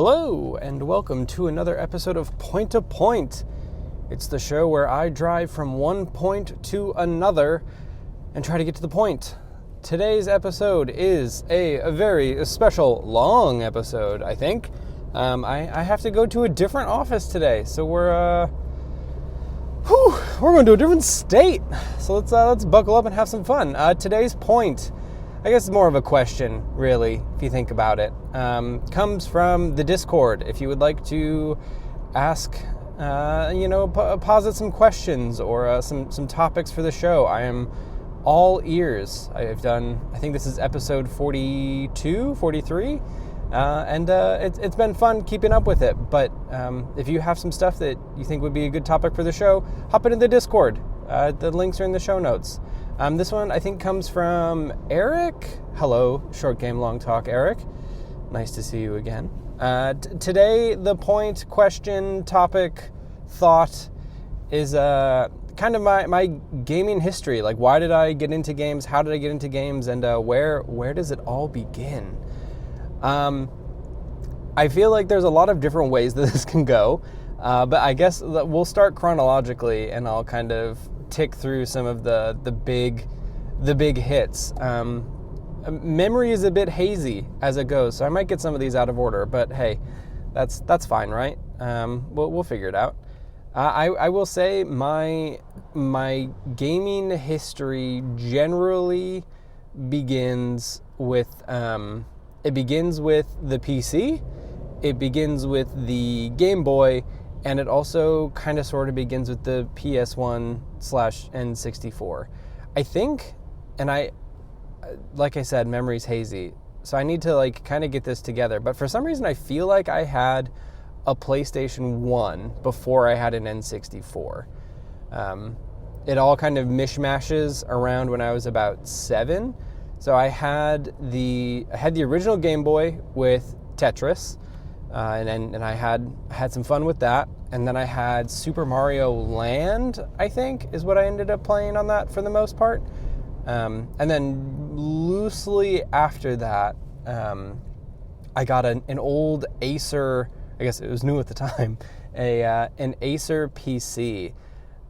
Hello, and welcome to another episode of Point to Point. It's the show where I drive from one point to another and try to get to the point. Today's episode is a very special, long episode, I think. I have to go to a different office today, so we're going to a different state. So let's buckle up and have some fun. Today's point, I guess it's more of a question, really, if you think about it. Comes from the Discord. If you would like to ask, posit some questions or some topics for the show, I am all ears. I think this is episode 42, 43, and it's been fun keeping up with it. But if you have some stuff that you think would be a good topic for the show, hop into the Discord. The links are in the show notes. This one, I think, comes from Eric. Hello, Short Game Long Talk, Eric. Nice to see you again. Today, the point, question, topic, thought is kind of my gaming history. Like, why did I get into games? How did I get into games? And where does it all begin? I feel like there's a lot of different ways that this can go. But I guess we'll start chronologically, and I'll kind of tick through some of the big hits. Memory is a bit hazy as it goes, so I might get some of these out of order, but hey, that's fine, right? We'll figure it out. I will say my gaming history generally begins with the PC. It begins with the Game Boy, and it also kind of sort of begins with the PS1/N64. I think, and like I said, memory's hazy, so I need to kind of get this together. But for some reason, I feel like I had a PlayStation 1 before I had an N64. It all kind of mishmashes around when I was about 7. So I had the original Game Boy with Tetris. And I had some fun with that. And then I had Super Mario Land, I think, is what I ended up playing on that for the most part. And then loosely after that, I got an old Acer, I guess it was new at the time, an Acer PC.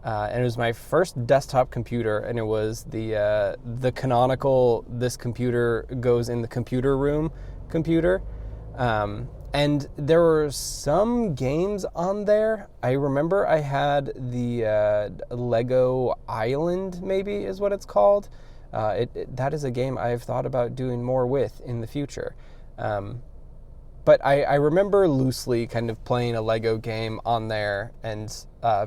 And it was my first desktop computer, and it was the canonical, this computer goes in the computer room computer. And there were some games on there. I remember I had the Lego Island, maybe is what it's called. That is a game I've thought about doing more with in the future. But I remember loosely kind of playing a Lego game on there, and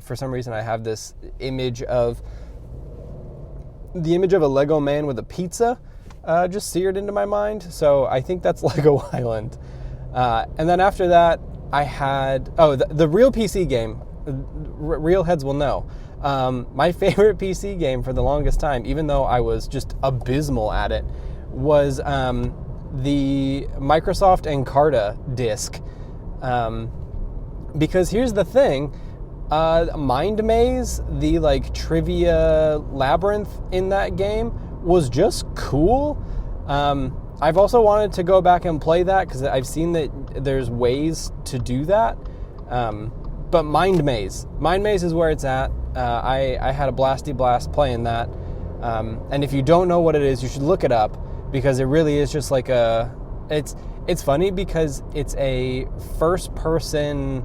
for some reason I have this image of a Lego man with a pizza just seared into my mind. So I think that's Lego Island. And then after that, I had the real PC game. Real heads will know. My favorite PC game for the longest time, even though I was just abysmal at it, was the Microsoft Encarta disc. Because here's the thing, MindMaze, the trivia labyrinth in that game, was just cool. I've also wanted to go back and play that because I've seen that there's ways to do that. But MindMaze is where it's at. I had a blasty blast playing that. And if you don't know what it is, you should look it up, because it really is just it's funny because it's a first person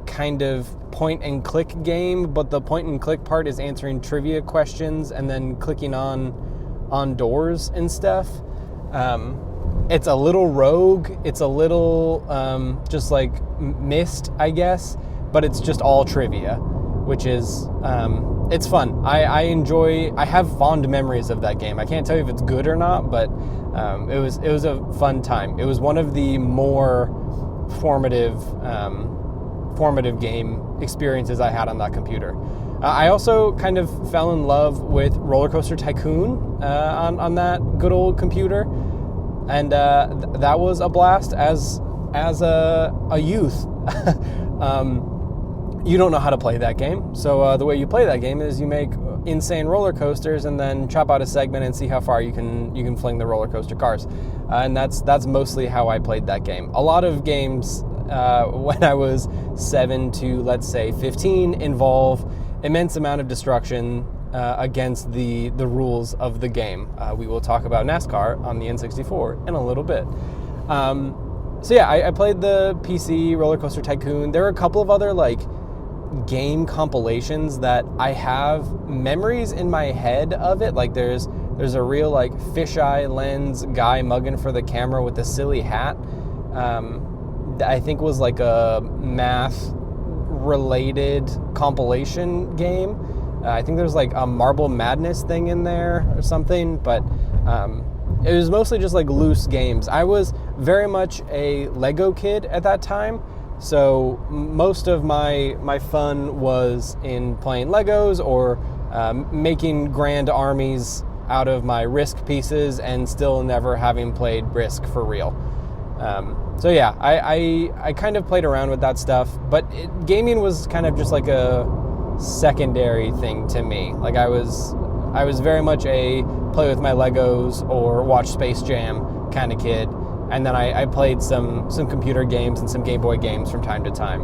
kind of point and click game, but the point and click part is answering trivia questions and then clicking on doors and stuff. It's a little rogue. It's a little just like Myst, I guess, but it's just all trivia, which is it's fun. I have fond memories of that game. I can't tell you if it's good or not, but it was a fun time. It was one of the more formative game experiences I had on that computer. I also kind of fell in love with Roller Coaster Tycoon on that good old computer, and that was a blast as a youth. You don't know how to play that game, so the way you play that game is you make insane roller coasters and then chop out a segment and see how far you can fling the roller coaster cars, and that's mostly how I played that game. A lot of games when I was 7 to, let's say, 15 involve immense amount of destruction against the rules of the game. We will talk about NASCAR on the N64 in a little bit. So yeah, I played the PC Roller Coaster Tycoon. There are a couple of other like game compilations that I have memories in my head of it. Like there's a real like fisheye lens guy mugging for the camera with a silly hat. I think was like a math related compilation game. I think there's like a Marble Madness thing in there or something, but it was mostly just like loose games. I was very much a Lego kid at that time, so most of my fun was in playing Legos or making grand armies out of my Risk pieces and still never having played Risk for real. So yeah, I kind of played around with that stuff, but gaming was kind of just like a secondary thing to me. Like I was very much a play with my Legos or watch Space Jam kind of kid, and then I played some computer games and some Game Boy games from time to time.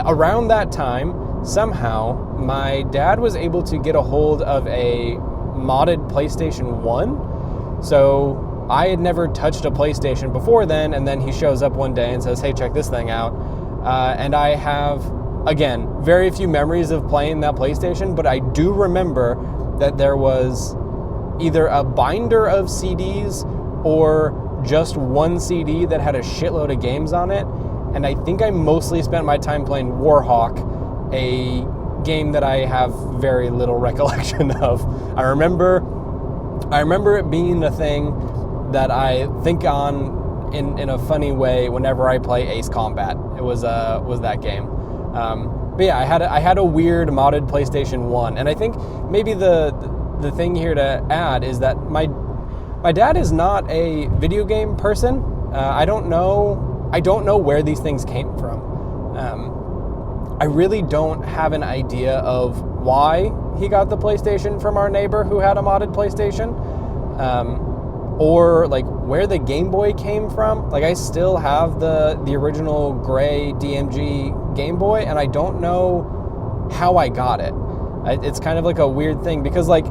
Around that time, somehow my dad was able to get a hold of a modded PlayStation 1. So I had never touched a PlayStation before then, and then he shows up one day and says, "Hey, check this thing out." And I have, again, very few memories of playing that PlayStation, but I do remember that there was either a binder of CDs or just one CD that had a shitload of games on it. And I think I mostly spent my time playing Warhawk, a game that I have very little recollection of. I remember it being a thing that I think on in a funny way whenever I play Ace Combat. It was that game. But yeah, I had a weird modded PlayStation 1, and I think maybe the thing here to add is that my dad is not a video game person. I don't know where these things came from. I really don't have an idea of why he got the PlayStation from our neighbor who had a modded PlayStation, or like where the Game Boy came from. Like I still have the original gray DMG Game Boy, and I don't know how I got it. It's kind of like a weird thing because like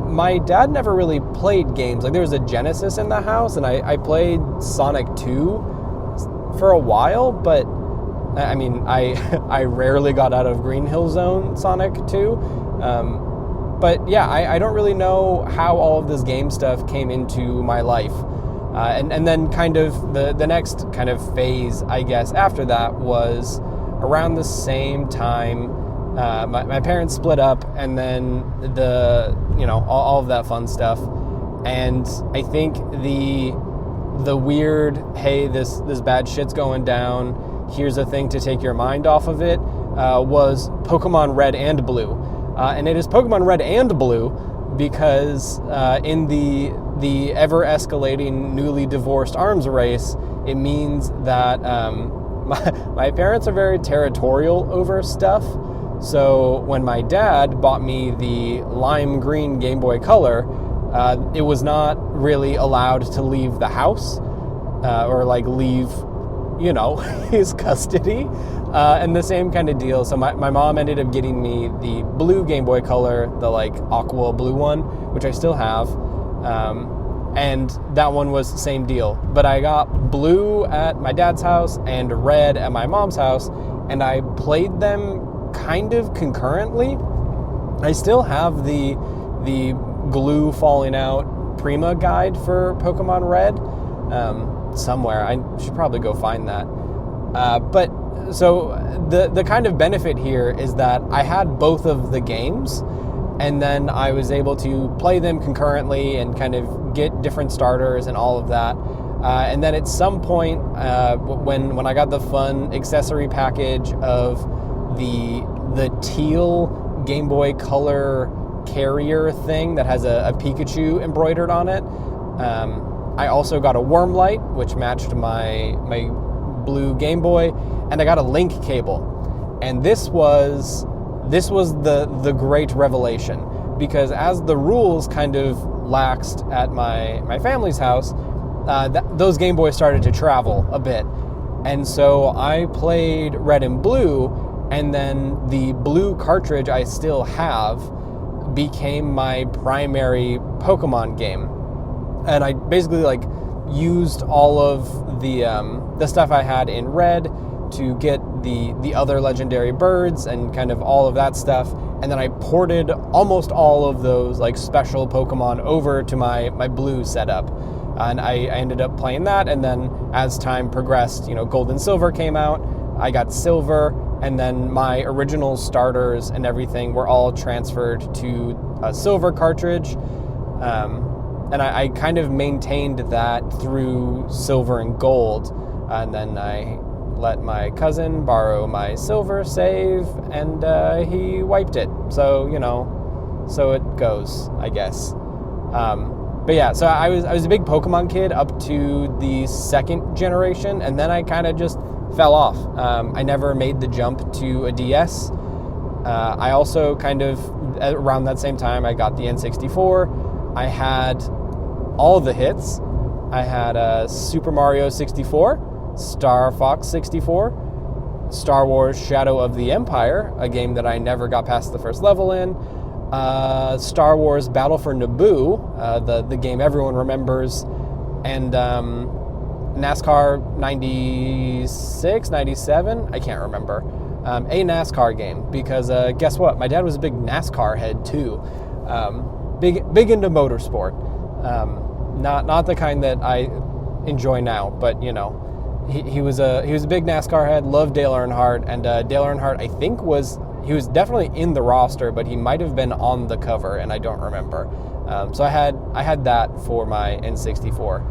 my dad never really played games. Like there was a Genesis in the house, and I played Sonic 2 for a while, but I mean I rarely got out of Green Hill Zone Sonic 2. But yeah, I don't really know how all of this game stuff came into my life. And then kind of the next kind of phase, I guess, after that was around the same time my parents split up, and then all of that fun stuff. And I think the weird, hey, this bad shit's going down, here's a thing to take your mind off of it, was Pokemon Red and Blue. And it is Pokemon Red and Blue because in the ever-escalating, newly divorced arms race, it means that my parents are very territorial over stuff. So when my dad bought me the lime green Game Boy Color, it was not really allowed to leave the house or like leave, his custody. And the same kind of deal. So my mom ended up getting me the blue Game Boy Color, the like aqua blue one, which I still have. And that one was the same deal. But I got blue at my dad's house and red at my mom's house, and I played them kind of concurrently. I still have the glue falling out Prima guide for Pokemon Red somewhere. I should probably go find that. But so the kind of benefit here is that I had both of the games, and then I was able to play them concurrently and kind of get different starters and all of that. And then at some point, when I got the fun accessory package of the teal Game Boy Color carrier thing that has a Pikachu embroidered on it, I also got a worm light, which matched my blue Game Boy, and I got a link cable. And this was the great revelation, because as the rules kind of laxed at my family's house, those Game Boys started to travel a bit. And so I played Red and Blue, and then the blue cartridge I still have became my primary Pokemon game. And I basically like used all of the stuff I had in Red to get the other legendary birds and kind of all of that stuff. And then I ported almost all of those like special Pokemon over to my blue setup. And I ended up playing that, and then as time progressed, Gold and Silver came out, I got Silver, and then my original starters and everything were all transferred to a Silver cartridge. And I kind of maintained that through Silver and Gold, and then I let my cousin borrow my Silver save, and he wiped it. So, so it goes, I guess. But yeah, so I was a big Pokemon kid up to the second generation, and then I kind of just fell off. I never made the jump to a DS. I also kind of, around that same time, I got the N64. I had all the hits. I had Super Mario 64, Star Fox 64, Star Wars Shadow of the Empire, a game that I never got past the first level in, Star Wars Battle for Naboo, the game everyone remembers, and NASCAR 96, 97, I can't remember, a NASCAR game, because guess what, my dad was a big NASCAR head too, big into motorsport, not the kind that I enjoy now, but he was a big NASCAR head, loved Dale Earnhardt, and Dale Earnhardt I think he was definitely in the roster, but he might have been on the cover, and I don't remember. So I had that for my N64,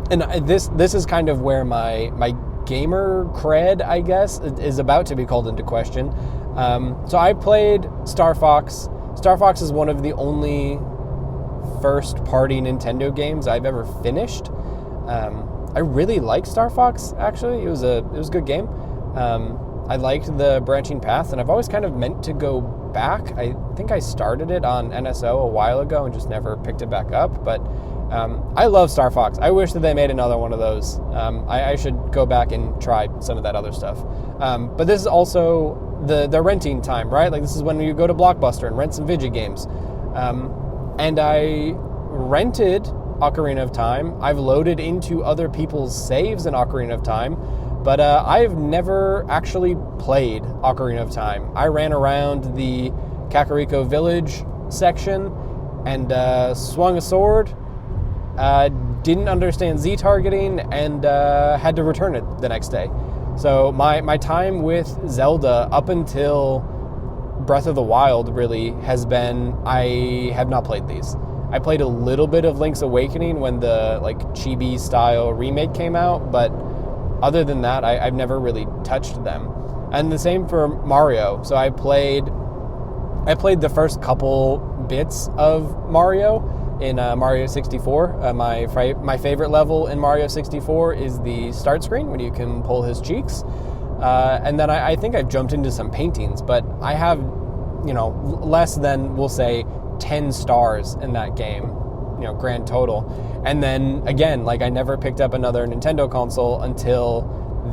and this is kind of where my gamer cred, I guess, is about to be called into question. So I played Star Fox. Star Fox is one of the only first-party Nintendo games I've ever finished. I really liked Star Fox. Actually, it was a good game. I liked the branching paths, and I've always kind of meant to go back. I think I started it on NSO a while ago and just never picked it back up, but I love Star Fox. I wish that they made another one of those. I should go back and try some of that other stuff. But this is also the renting time, right? Like, this is when you go to Blockbuster and rent some video games. And I rented Ocarina of Time. I've loaded into other people's saves in Ocarina of Time, but I've never actually played Ocarina of Time. I ran around the Kakariko Village section and swung a sword, didn't understand Z-targeting, and had to return it the next day. So my time with Zelda up until Breath of the Wild really has been, I have not played these. I played a little bit of Link's Awakening when the Chibi style remake came out, but other than that, I've never really touched them. And the same for Mario. So I played the first couple bits of Mario in Mario 64. My favorite level in Mario 64 is the start screen when you can pull his cheeks. And then I think I've jumped into some paintings, but I have, less than, we'll say, 10 stars in that game, grand total. And then again, I never picked up another Nintendo console until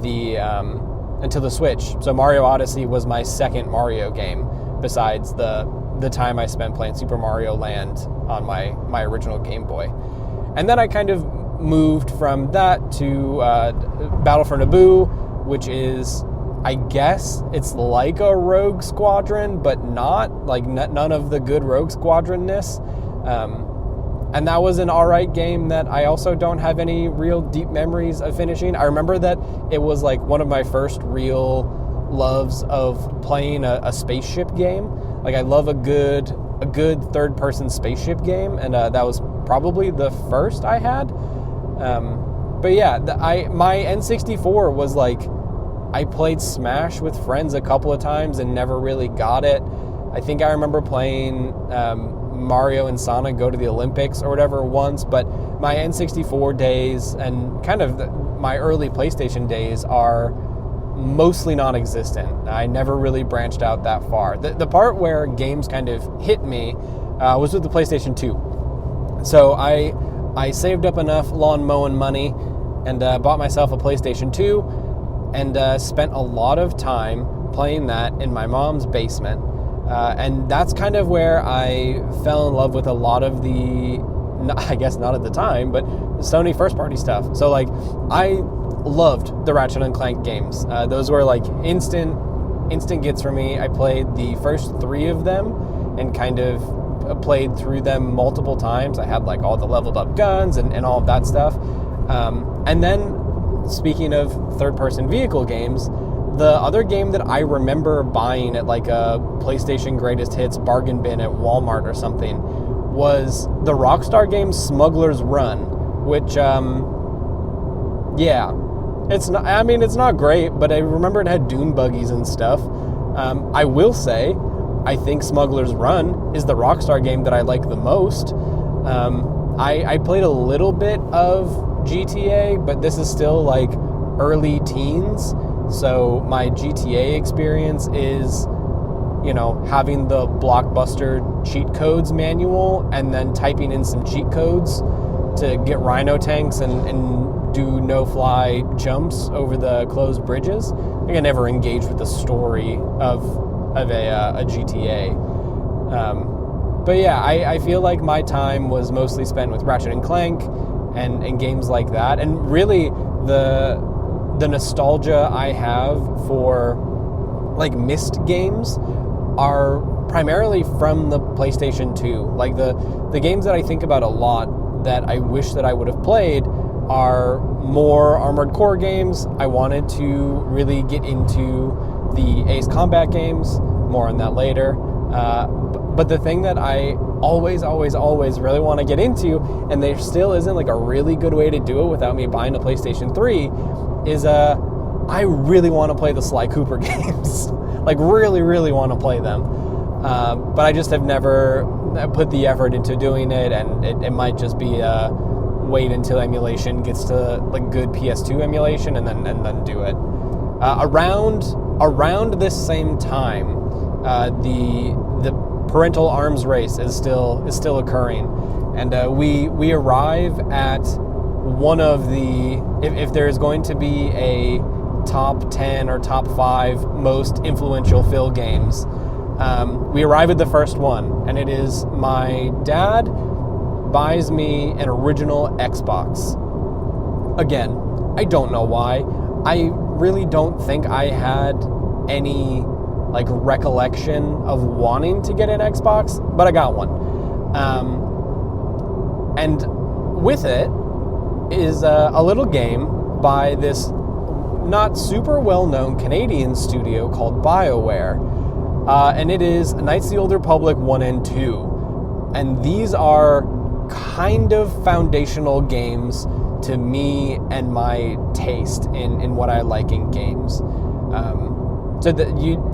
the Switch. So Mario Odyssey was my second Mario game, besides the time I spent playing Super Mario Land on my original Game Boy. And then I kind of moved from that to Battle for Naboo, which is, I guess, it's like a Rogue Squadron, but not, none of the good Rogue Squadron-ness. And that was an alright game that I also don't have any real deep memories of finishing. I remember that it was one of my first real loves of playing a spaceship game. I love a good third-person spaceship game, and that was probably the first I had. But yeah, my N64 was I played Smash with friends a couple of times and never really got it. I think I remember playing Mario and Sonic Go to the Olympics or whatever once, but my N64 days and kind of my early PlayStation days are mostly non-existent. I never really branched out that far. The part where games kind of hit me was with the PlayStation 2. So I saved up enough lawn mowing money and bought myself a PlayStation 2 and spent a lot of time playing that in my mom's basement. And that's kind of where I fell in love with a lot of the, I guess not at the time, but Sony first party stuff. So like I loved the Ratchet and Clank games. Those were like instant gets for me. I played the first 3 of them and kind of played through them multiple times. I had like all the leveled up guns and all of that stuff. And then speaking of third person vehicle games, the other game that I remember buying at like a PlayStation Greatest Hits bargain bin at Walmart or something was the Rockstar game Smuggler's Run, which, yeah, it's not great, but I remember it had dune buggies and stuff. I will say, I think Smuggler's Run is the Rockstar game that I like the most. I played a little bit of GTA, but this is still like early teens. So my GTA experience is, having the Blockbuster cheat codes manual and then typing in some cheat codes to get rhino tanks and do no-fly jumps over the closed bridges. I never engaged with the story of a GTA. But yeah, I feel like my time was mostly spent with Ratchet and Clank and games like that. And really, the nostalgia I have for like missed games are primarily from the PlayStation 2. Like the games that I think about a lot that I wish that I would have played are more Armored Core games. I wanted to really get into the Ace Combat games, more on that later. But the thing that I always really want to get into, and there still isn't like a really good way to do it without me buying a PlayStation 3, is I really want to play the Sly Cooper games. Like really want to play them. But I just have never put the effort into doing it, and it might just be wait until emulation gets to like good PS2 emulation and then do it. Around this same time, the parental arms race is still occurring, and we arrive at one of the, if there's going to be a top 10 or top 5 most influential Phil games, we arrive at the first one, and it is my dad buys me an original Xbox. Again, I don't know why. I really don't think I had any like recollection of wanting to get an Xbox, but I got one. And with it is a little game by this not super well-known Canadian studio called BioWare. And it is Knights of the Old Republic 1 and 2. And these are kind of foundational games to me and my taste in what I like in games. So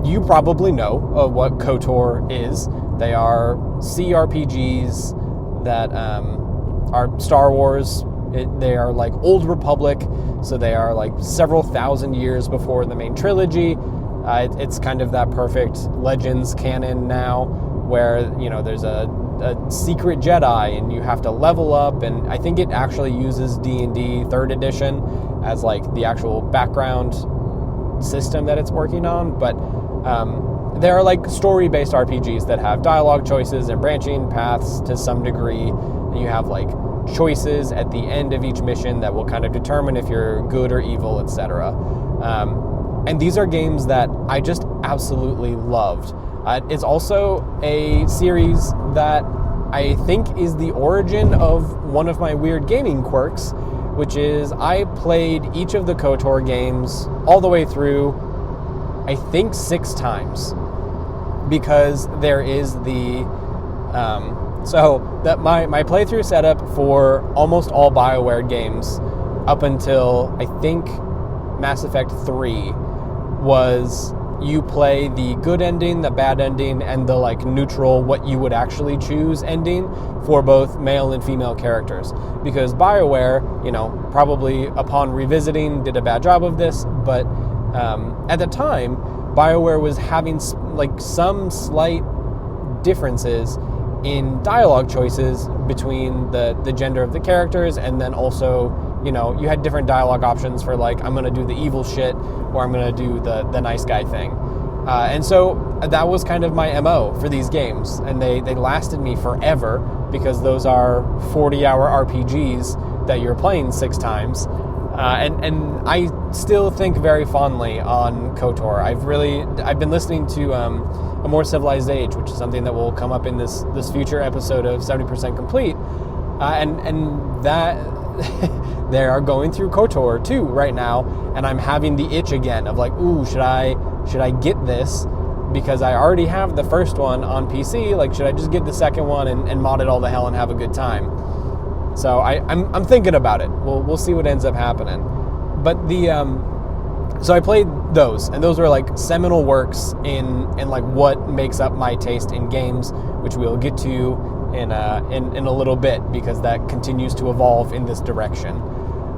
you probably know what KOTOR is. They are CRPGs that are Star Wars. They are like Old Republic, so they are like several thousand years before the main trilogy. It's kind of that perfect Legends canon now, where there's a secret Jedi and you have to level up, and I think it actually uses D&D 3rd edition as like the actual background system that it's working on. But there are like story-based RPGs that have dialogue choices and branching paths to some degree, and you have like choices at the end of each mission that will kind of determine if you're good or evil, etc. And these are games that I just absolutely loved. It's also a series that I think is the origin of one of my weird gaming quirks, which is I played each of the KOTOR games all the way through, I think 6 times, because there is the so that my playthrough setup for almost all BioWare games up until I think Mass Effect 3 was you play the good ending, the bad ending, and the like neutral, what you would actually choose ending for both male and female characters. Because BioWare, probably upon revisiting did a bad job of this, but at the time, BioWare was having like some slight differences in dialogue choices between the gender of the characters, and then also you had different dialogue options for like, I'm going to do the evil shit or I'm going to do the nice guy thing. And so that was kind of my MO for these games. And they lasted me forever because those are 40-hour RPGs that you're playing 6 times. And I still think very fondly on KOTOR. I've been listening to A More Civilized Age, which is something that will come up in this future episode of 70% Complete. And that they are going through KOTOR too right now, and I'm having the itch again of like, ooh, should I get this? Because I already have the first one on PC. Like, should I just get the second one and mod it all to hell and have a good time? So I'm thinking about it. We'll see what ends up happening. But so I played those, and those were like seminal works in like what makes up my taste in games, which we'll get to in a little bit, because that continues to evolve in this direction.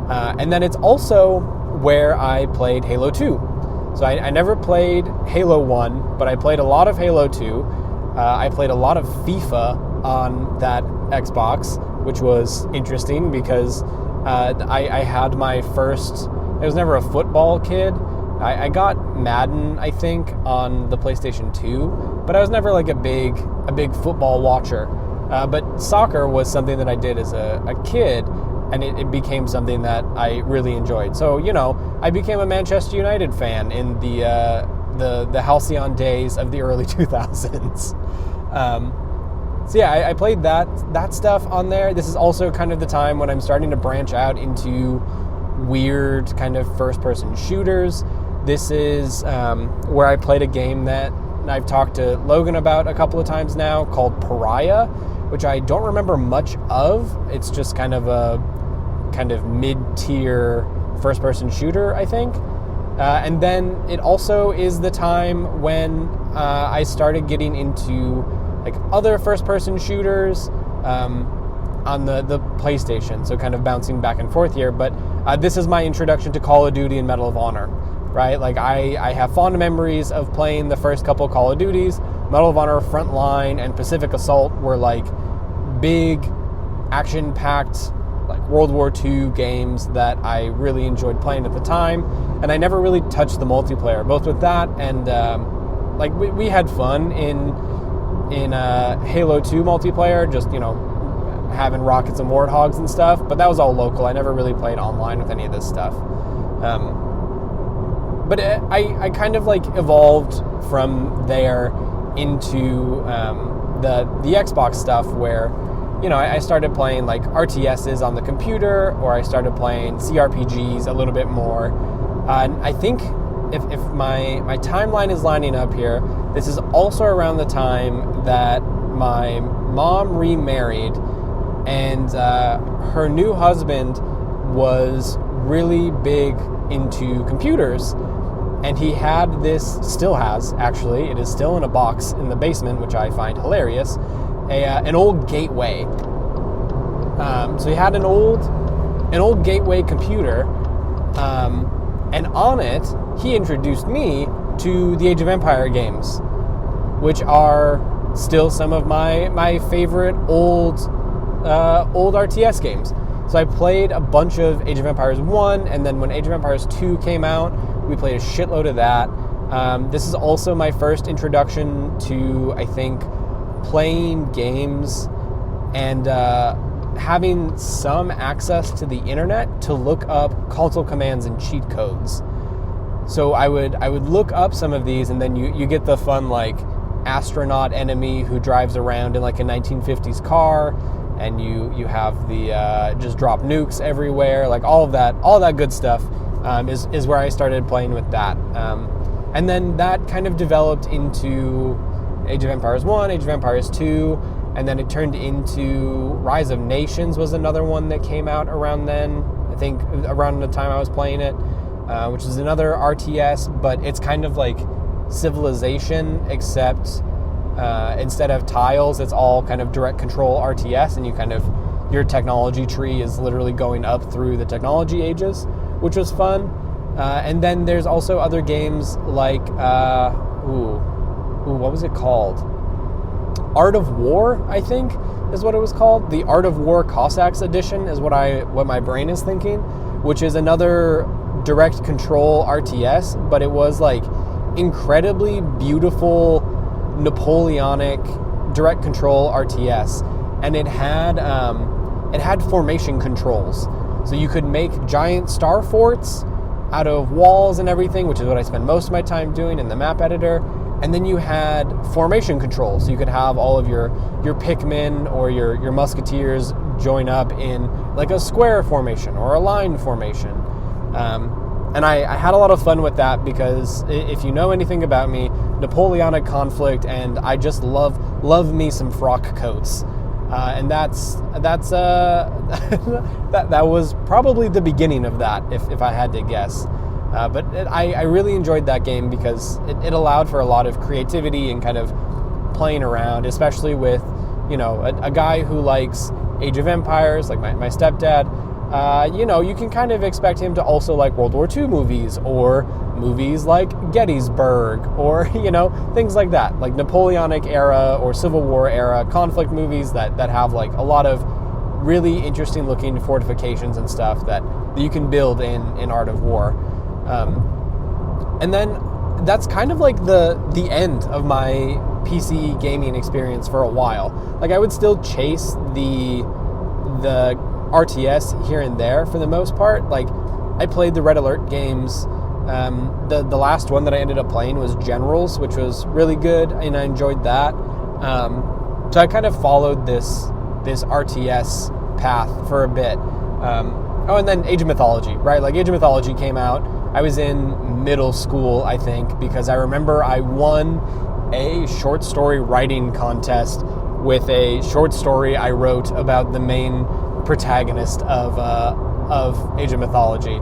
And then it's also where I played Halo 2. So I never played Halo 1, but I played a lot of Halo 2. I played a lot of FIFA on that Xbox, which was interesting because I had my first... I was never a football kid. I got Madden, I think, on the PlayStation 2, but I was never like a big football watcher. But soccer was something that I did as a kid, and it became something that I really enjoyed. So, I became a Manchester United fan in the halcyon days of the early 2000s. So yeah, I played that stuff on there. This is also kind of the time when I'm starting to branch out into weird kind of first-person shooters. This is where I played a game that I've talked to Logan about a couple of times now, called Pariah, which I don't remember much of. It's just kind of a mid-tier first-person shooter, I think. And then it also is the time when I started getting into like other first-person shooters on the PlayStation, so kind of bouncing back and forth here. But this is my introduction to Call of Duty and Medal of Honor, right? Like I have fond memories of playing the first couple Call of Duties. Medal of Honor, Frontline, and Pacific Assault were like big, action-packed, like World War II games that I really enjoyed playing at the time. And I never really touched the multiplayer, both with that and like we had fun in Halo 2 multiplayer, just, having rockets and warthogs and stuff, but that was all local. I never really played online with any of this stuff. But I kind of like evolved from there into the Xbox stuff where, I started playing like RTSs on the computer, or I started playing CRPGs a little bit more. And I think if my timeline is lining up here, this is also around the time that my mom remarried, and her new husband was really big into computers, and he had this, still has actually, it is still in a box in the basement, which I find hilarious, an old Gateway. So he had an old Gateway computer, and on it he introduced me to the Age of Empire games, which are still some of my favorite old RTS games. So I played a bunch of Age of Empires 1, and then when Age of Empires 2 came out, we played a shitload of that. This is also my first introduction to, I think, playing games and having some access to the internet to look up console commands and cheat codes. So I would look up some of these, and then you get the fun like astronaut enemy who drives around in like a 1950s car, and you have the just drop nukes everywhere, like all that good stuff is where I started playing with that. And then that kind of developed into Age of Empires 1, Age of Empires 2, and then it turned into Rise of Nations was another one that came out around then, I think around the time I was playing it, which is another RTS, but it's kind of like Civilization, except instead of tiles, it's all kind of direct control RTS, and your technology tree is literally going up through the technology ages, which was fun. And then there's also other games like, what was it called? Art of War, I think, is what it was called. The Art of War Cossacks edition is what my brain is thinking, which is another direct control RTS, but it was like incredibly beautiful Napoleonic direct control RTS, and it had formation controls, so you could make giant star forts out of walls and everything, which is what I spend most of my time doing in the map editor. And then you had formation controls, so you could have all of your Pikmin or your musketeers join up in like a square formation or a line formation. And I had a lot of fun with that because if you know anything about me, Napoleonic conflict, and I just love me some frock coats. And that's that was probably the beginning of that, if I had to guess. But I really enjoyed that game because it allowed for a lot of creativity and kind of playing around, especially with, a guy who likes Age of Empires, like my stepdad. You can kind of expect him to also like World War II movies or movies like Gettysburg or, things like that, like Napoleonic era or Civil War era conflict movies that have like a lot of really interesting looking fortifications and stuff that you can build in Art of War. And then that's kind of like the end of my PC gaming experience for a while. Like I would still chase the RTS here and there for the most part. Like I played the Red Alert games. The last one that I ended up playing was Generals, which was really good, and I enjoyed that. So I kind of followed this RTS path for a bit. And then Age of Mythology, right? Like Age of Mythology came out. I was in middle school, I think, because I remember I won a short story writing contest with a short story I wrote about the main protagonist of Age of Mythology.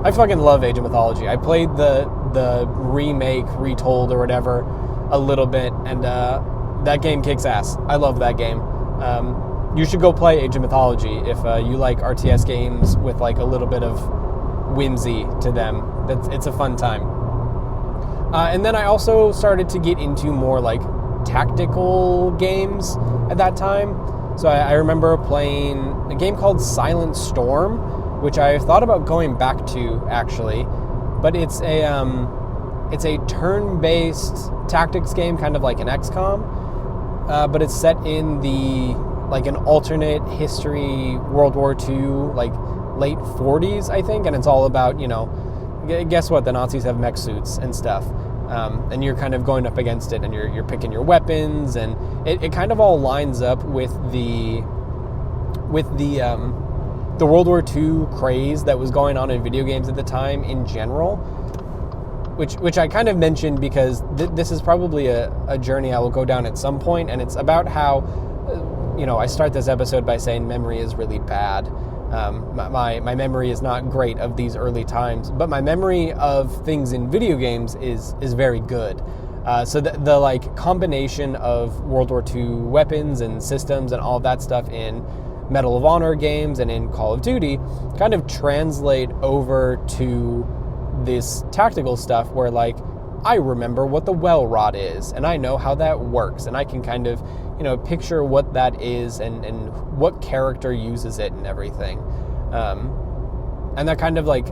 I fucking love Age of Mythology. I played the remake, retold or whatever a little bit, and that game kicks ass. I love that game. You should go play Age of Mythology if you like RTS games with like a little bit of whimsy to them. It's a fun time. And then I also started to get into more like tactical games at that time. So I remember playing a game called Silent Storm, which I thought about going back to actually, but it's a turn-based tactics game, kind of like an XCOM, but it's set in like an alternate history World War II, like late 40s, I think, and it's all about, guess what, the Nazis have mech suits and stuff. And you're kind of going up against it, and you're picking your weapons, and it kind of all lines up with the World War II craze that was going on in video games at the time in general, which I kind of mentioned because this is probably a journey I will go down at some point, and it's about how, I start this episode by saying memory is really bad. My memory is not great of these early times, but my memory of things in video games is very good. So the like combination of World War II weapons and systems and all of that stuff in Medal of Honor games and in Call of Duty kind of translate over to this tactical stuff where like I remember what the well rod is and I know how that works and I can kind of picture what that is and what character uses it and everything. And that kind of like,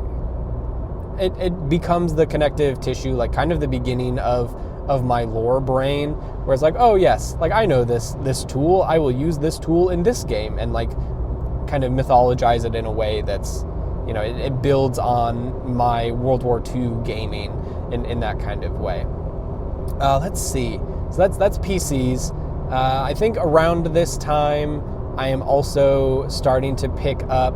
it becomes the connective tissue, like kind of the beginning of my lore brain, where it's like, oh yes, like I know this tool, I will use this tool in this game, and like kind of mythologize it in a way that's, it builds on my World War II gaming in that kind of way. Let's see. So that's PCs. I think around this time, I am also starting to pick up,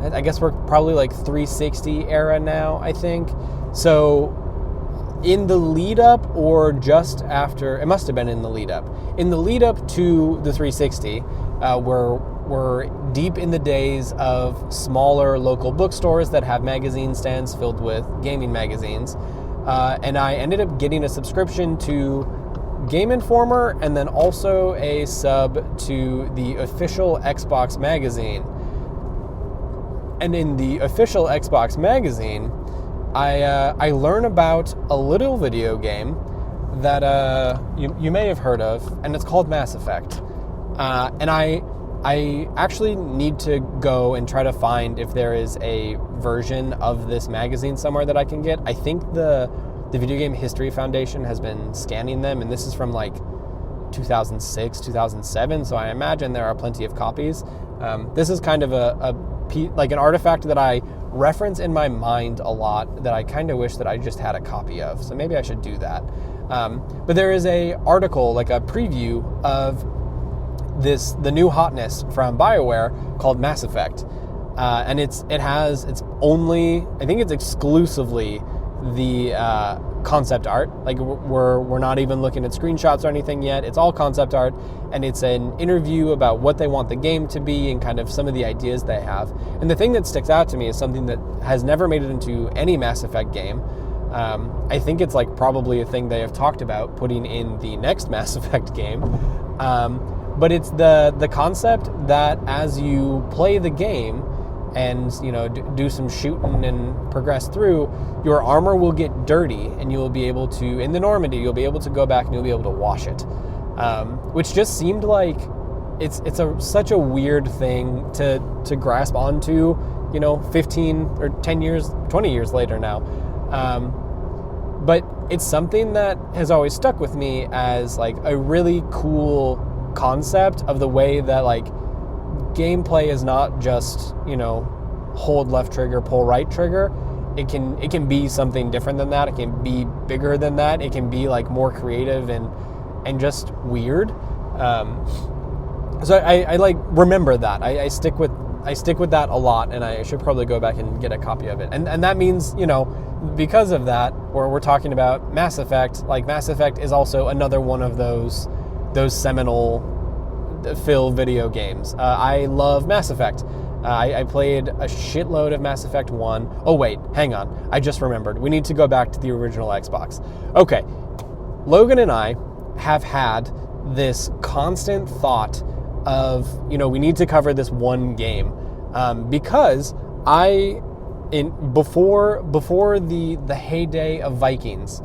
I guess we're probably like 360 era now, I think. So in the lead up or just after, it must have been in the lead up. In the lead up to the 360, we're deep in the days of smaller local bookstores that have magazine stands filled with gaming magazines. And I ended up getting a subscription to Game Informer, and then also a sub to the official Xbox magazine. And in the official Xbox magazine, I learn about a little video game that you may have heard of, and it's called Mass Effect. And I actually need to go and try to find if there is a version of this magazine somewhere that I can get. I think the Video Game History Foundation has been scanning them, and this is from like 2006, 2007, so I imagine there are plenty of copies. This is kind of like an artifact that I reference in my mind a lot that I kind of wish that I just had a copy of, so maybe I should do that. But there is a article, like a preview of the new hotness from BioWare called Mass Effect, and it's only, I think it's exclusively the concept art. Like we're not even looking at screenshots or anything yet. It's all concept art, and it's an interview about what they want the game to be and kind of some of the ideas they have. And the thing that sticks out to me is something that has never made it into any Mass Effect game. I think it's like probably a thing they have talked about putting in the next Mass Effect game. But it's the concept that as you play the game and do some shooting and progress through, your armor will get dirty, and you will be able to, in the Normandy, you'll be able to go back and you'll be able to wash it, which just seemed like it's such a weird thing to grasp onto, 15 or 10 years, 20 years later now. But it's something that has always stuck with me as like a really cool concept of the way that like gameplay is not just, hold left trigger, pull right trigger. It can be something different than that. It can be bigger than that. It can be like more creative and just weird. So I like remember that. I stick with that a lot, and I should probably go back and get a copy of it. And that means, because of that, where we're talking about Mass Effect, like Mass Effect is also another one of those seminal Phil video games. I love Mass Effect. I played a shitload of Mass Effect 1. Oh wait, hang on. I just remembered. We need to go back to the original Xbox. Okay. Logan and I have had this constant thought of, we need to cover this one game. Because before the heyday of Vikings,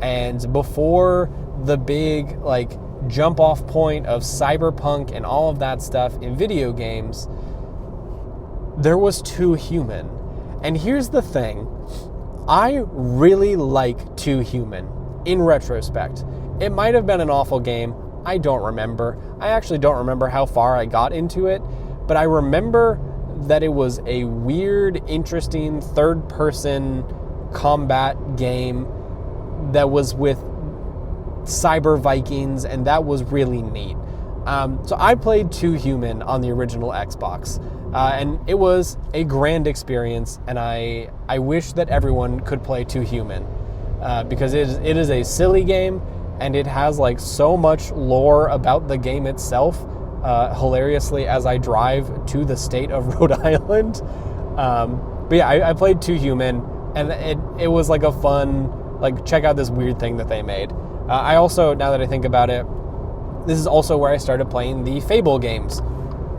and before the big like jump off point of cyberpunk and all of that stuff in video games, there was Too Human. And here's the thing, I really like Too Human in retrospect. It might have been an awful game, I don't remember. I actually don't remember how far I got into it, but I remember that it was a weird, interesting third-person combat game that was with cyber Vikings, and that was really neat. So I played Too Human on the original Xbox, and it was a grand experience, and I wish that everyone could play Too Human, because it is a silly game, and it has like so much lore about the game itself, hilariously, as I drive to the state of Rhode Island. But yeah, I played Too Human, and it was like a fun, like, check out this weird thing that they made. I also, now that I think about it, this is also where I started playing the Fable games.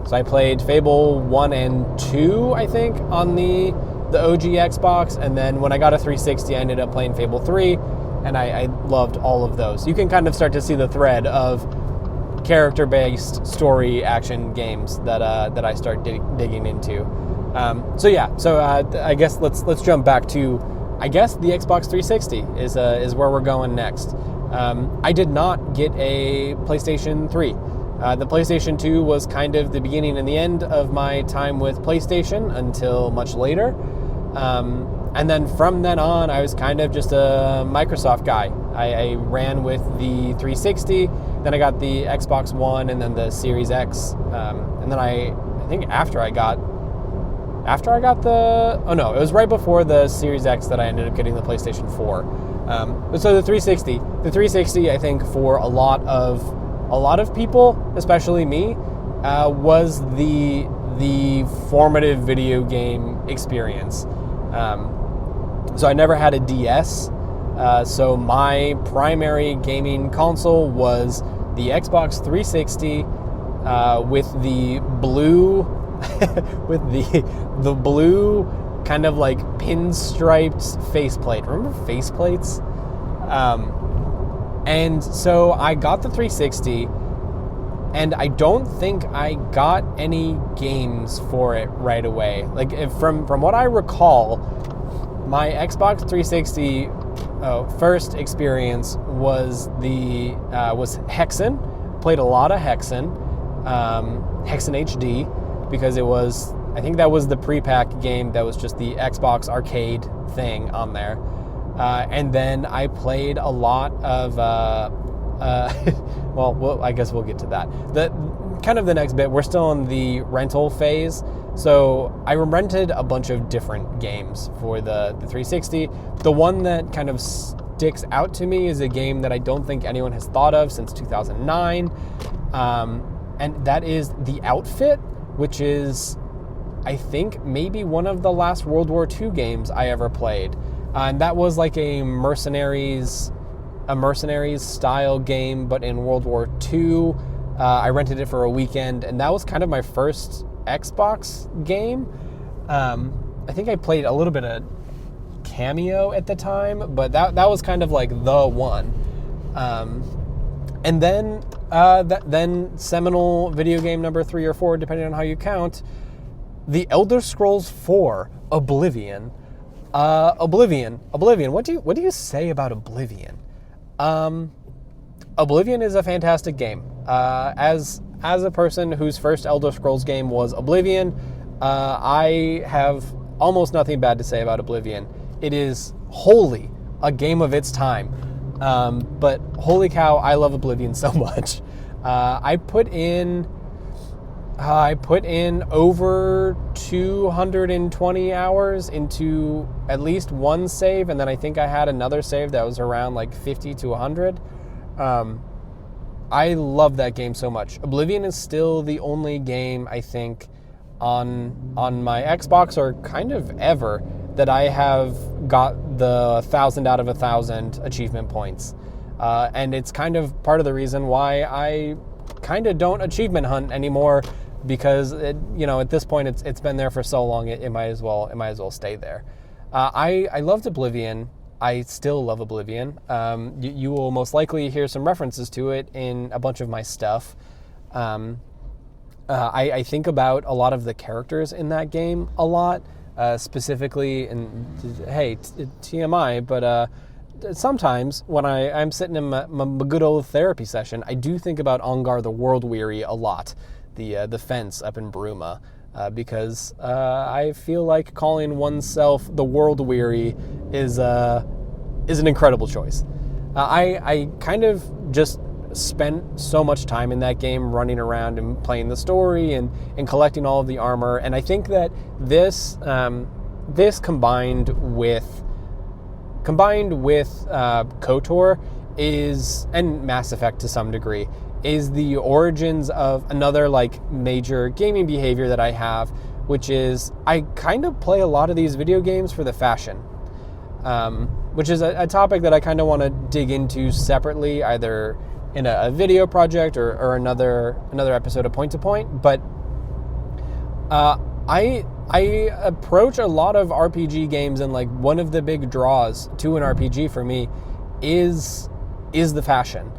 So I played Fable 1 and 2, I think, on the OG Xbox, and then when I got a 360, I ended up playing Fable 3, and I loved all of those. You can kind of start to see the thread of character-based story action games that I start digging into. I guess let's jump back to, I guess, the Xbox 360 is where we're going next. I did not get a PlayStation 3. The PlayStation 2 was kind of the beginning and the end of my time with PlayStation until much later. And then from then on, I was kind of just a Microsoft guy. I ran with the 360, then I got the Xbox One, and then the Series X. And then I think after I got it was right before the Series X that I ended up getting the PlayStation 4. So the 360, I think for a lot of people, especially me, was the formative video game experience. So I never had a DS. So my primary gaming console was the Xbox 360 with the blue the blue kind of like pinstriped faceplate. Remember faceplates? And so I got the 360, and I don't think I got any games for it right away. Like, from what I recall, my Xbox 360 first experience was was Hexen. Played a lot of Hexen, Hexen HD, because I think that was the pre-pack game that was just the Xbox arcade thing on there. And then I played a lot of, well, I guess we'll get to that. The next bit, we're still in the rental phase. So I rented a bunch of different games for the 360. The one that kind of sticks out to me is a game that I don't think anyone has thought of since 2009. And that is The Outfit, which is, I think, maybe one of the last World War II games I ever played. And that was like a mercenaries style game, but in World War II. I rented it for a weekend, and that was kind of my first Xbox game. I think I played a little bit of Cameo at the time, but that was kind of like the one. And then seminal video game number 3 or 4, depending on how you count, The Elder Scrolls 4: Oblivion. Oblivion. What do you say about Oblivion? Oblivion is a fantastic game. As a person whose first Elder Scrolls game was Oblivion, I have almost nothing bad to say about Oblivion. It is wholly a game of its time. But holy cow, I love Oblivion so much. I put in over 220 hours into at least one save, and then I think I had another save that was around like 50 to 100. I love that game so much. Oblivion is still the only game, I think, on my Xbox, or kind of ever, that I have got the 1,000 out of 1,000 achievement points. And it's kind of part of the reason why I kind of don't achievement hunt anymore, because at this point it's been there for so long, it might as well stay there. I loved Oblivion. I still love Oblivion. You will most likely hear some references to it in a bunch of my stuff. I think about a lot of the characters in that game a lot, specifically, and hey, TMI, but sometimes when I'm sitting in my good old therapy session, I do think about Ongar the World Weary a lot, the fence up in Bruma, because I feel like calling oneself the World Weary is an incredible choice. I kind of just spent so much time in that game running around and playing the story and collecting all of the armor, and I think that this combined with KOTOR is, and Mass Effect to some degree, is the origins of another like major gaming behavior that I have, which is I kind of play a lot of these video games for the fashion, which is a topic that I kind of want to dig into separately, either in a video project or another episode of Point to Point. But I approach a lot of RPG games, and like one of the big draws to an RPG for me is the fashion.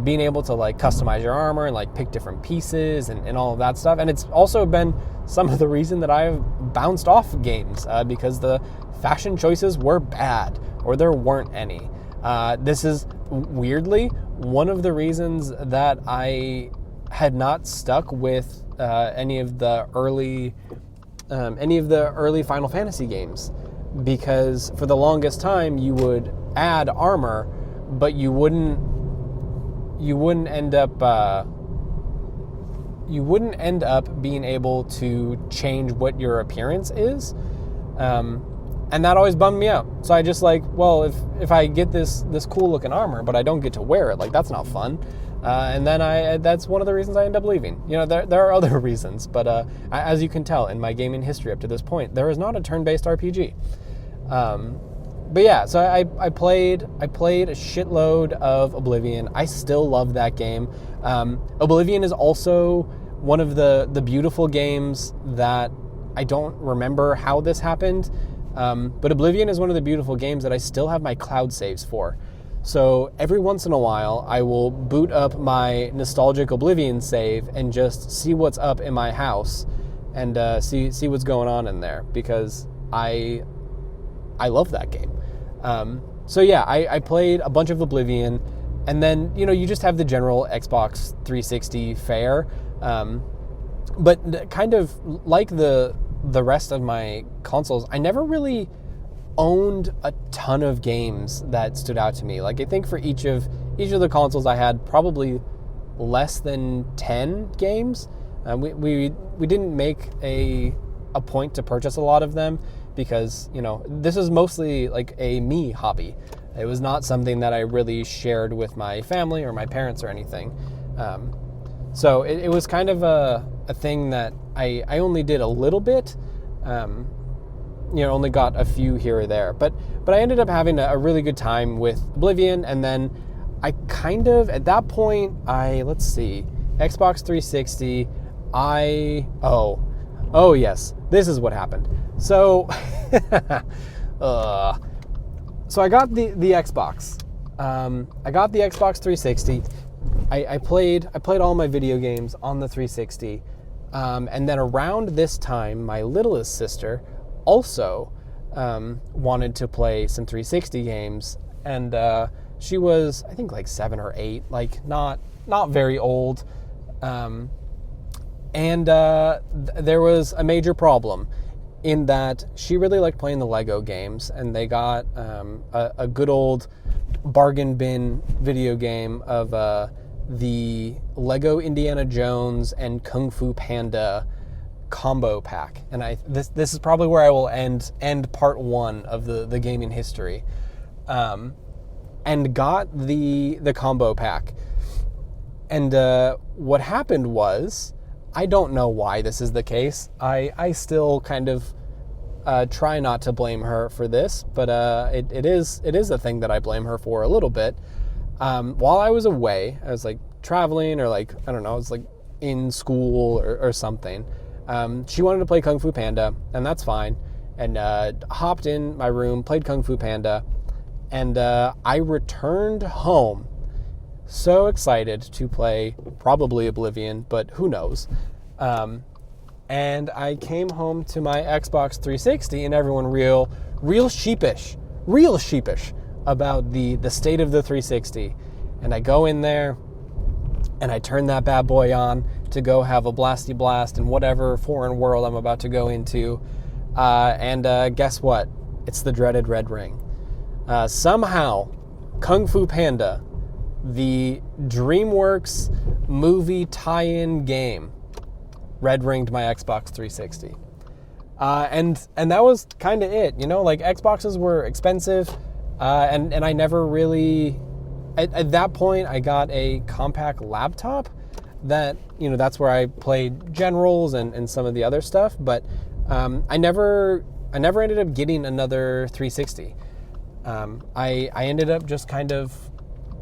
Being able to like customize your armor and like pick different pieces and all of that stuff. And it's also been some of the reason that I've bounced off games, because the fashion choices were bad or there weren't any. This is weirdly one of the reasons that I had not stuck with any of the early Final Fantasy games, because for the longest time you would add armor, but you wouldn't end up being able to change what your appearance is, and that always bummed me out. So I just like, well, if I get this cool looking armor, but I don't get to wear it, like that's not fun. And then that's one of the reasons I end up leaving. There are other reasons, but as you can tell in my gaming history up to this point, there is not a turn-based RPG. But yeah, so I played a shitload of Oblivion. I still love that game. Oblivion is also one of the beautiful games that I don't remember how this happened, but Oblivion is one of the beautiful games that I still have my cloud saves for. So every once in a while, I will boot up my nostalgic Oblivion save and just see what's up in my house and see what's going on in there, because I love that game. So yeah, I played a bunch of Oblivion, and then, you know, you just have the general Xbox 360 fare. But kind of like the rest of my consoles, I never really owned a ton of games that stood out to me. Like, I think for each of the consoles, I had probably less than 10 games. We didn't make a point to purchase a lot of them, because, you know, this is mostly like a me hobby. It was not something that I really shared with my family or my parents or anything. So it was kind of a thing that I only did a little bit. You know, only got a few here or there. But I ended up having a really good time with Oblivion, and then I kind of, at that point, let's see, Xbox 360, oh yes, this is what happened. So, so I got the Xbox. I got the Xbox 360. I played all my video games on the 360. And then around this time, my littlest sister also wanted to play some 360 games, and she was, I think, like 7 or 8, like not very old. There was a major problem in that she really liked playing the Lego games, and they got a good old bargain bin video game of the Lego Indiana Jones and Kung Fu Panda combo pack. And this is probably where I will end part 1 of the gaming history. And got the combo pack. And what happened was, I don't know why this is the case. I still kind of try not to blame her for this, but it is a thing that I blame her for a little bit. While I was away, I was like traveling, or like, I don't know, I was like in school or something. She wanted to play Kung Fu Panda, and that's fine. And hopped in my room, played Kung Fu Panda, and I returned home so excited to play probably Oblivion, but who knows. And I came home to my Xbox 360, and everyone real sheepish about the state of the 360. And I go in there, and I turn that bad boy on to go have a blasty blast in whatever foreign world I'm about to go into. And guess what? It's the dreaded Red Ring. Somehow, Kung Fu Panda, the DreamWorks movie tie-in game, Red Ringed my Xbox 360. And that was kind of it, you know, like Xboxes were expensive, and I never really, at that point I got a compact laptop that, you know, that's where I played Generals and some of the other stuff, but I never ended up getting another 360. I ended up just kind of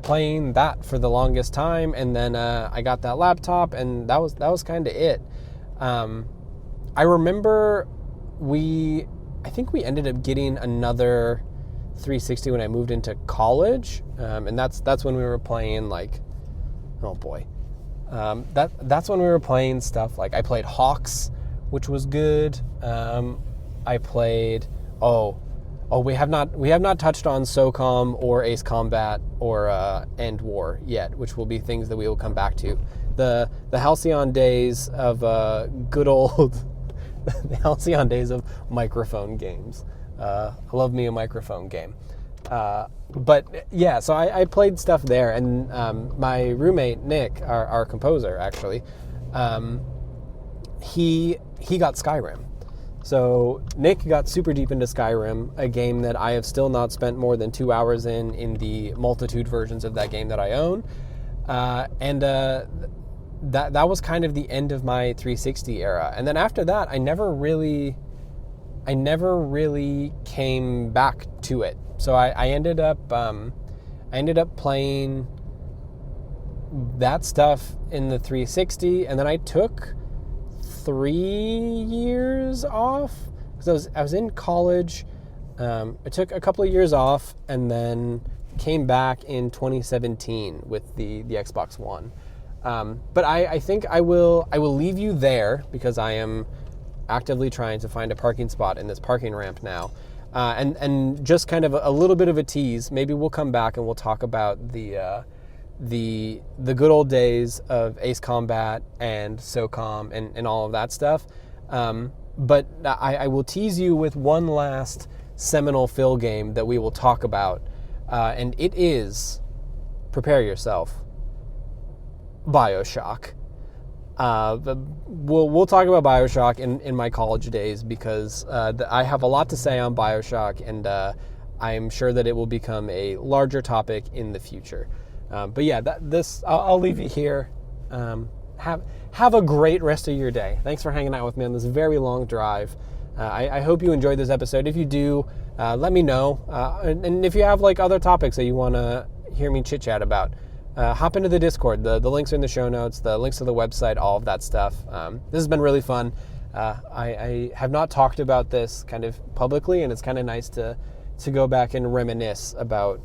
playing that for the longest time, and then I got that laptop, and that was kind of it. I remember I think we ended up getting another 360 when I moved into college, and that's when we were playing, like, oh boy, that's when we were playing stuff like, I played Hawks, which was good. I played we have not touched on SOCOM or Ace Combat or End War yet, which will be things that we will come back to. The halcyon days of good old the halcyon days of microphone games. I love me a microphone game. But yeah, so I played stuff there, and my roommate Nick, our composer actually, he got Skyrim. So Nick got super deep into Skyrim, a game that I have still not spent more than 2 hours in the multitude versions of that game that I own. And that was kind of the end of my 360 era. And then after that, I never really came back to it. So I ended up playing that stuff in the 360, and then I took 3 years off because I was in college. I took a couple of years off, and then came back in 2017 with the Xbox One. But I think I will leave you there because I am actively trying to find a parking spot in this parking ramp now. And just kind of a little bit of a tease, maybe we'll come back and we'll talk about the good old days of Ace Combat and SOCOM and all of that stuff. But I will tease you with one last seminal Phil game that we will talk about, and it is, prepare yourself, BioShock. We'll talk about BioShock in my college days because I have a lot to say on BioShock, and I'm sure that it will become a larger topic in the future. But yeah, I'll leave you here. Have a great rest of your day. Thanks for hanging out with me on this very long drive. I hope you enjoyed this episode. If you do, let me know. And if you have like other topics that you want to hear me chit chat about, hop into the Discord. The links are in the show notes, the links to the website, all of that stuff. This has been really fun. I have not talked about this kind of publicly, and it's kind of nice to go back and reminisce about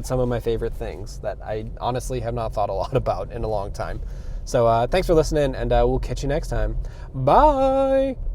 some of my favorite things that I honestly have not thought a lot about in a long time. So thanks for listening, and we'll catch you next time. Bye!